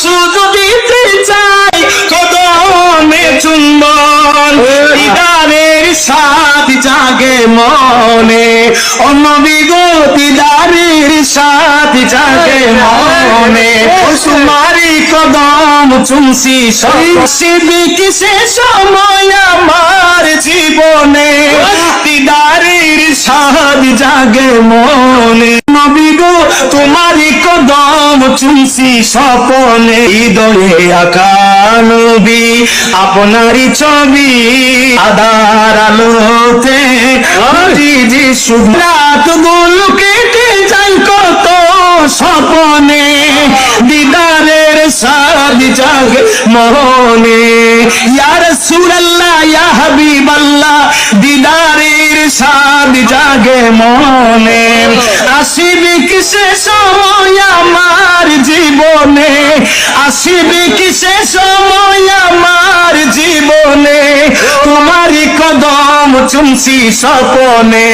শুধু দিতে চাই কদমে চুম্বন, দিদারের স্বাদ জাগে মনে, ও নবী গো দিদারের স্বাদ জাগে মনে, তোমারই কদম চুমছি কিসে সময় আমার জীবনে, দিদারের স্বাদ জাগে মনে, নবী গো তোমারই কদম চুমছি স্বপনে, হৃদয়ে আঁকা নবী আপনারই ছবি, আধার আলোতে জি শুধু রাতগুলো কেটে যাই কত স্বপনে, দিদারের স্বাদ জাগে মনে, ইয়া রাসূলুল্লাহ ইয়া হাবিবাল্লাহ দিদারের স্বাদ জাগে মনে, আসিবে কিসে সময় আমার জীবনে, আসিবে কিসে সময় আমার জীবনে, তোমারই কদম চুমছি স্বপনে।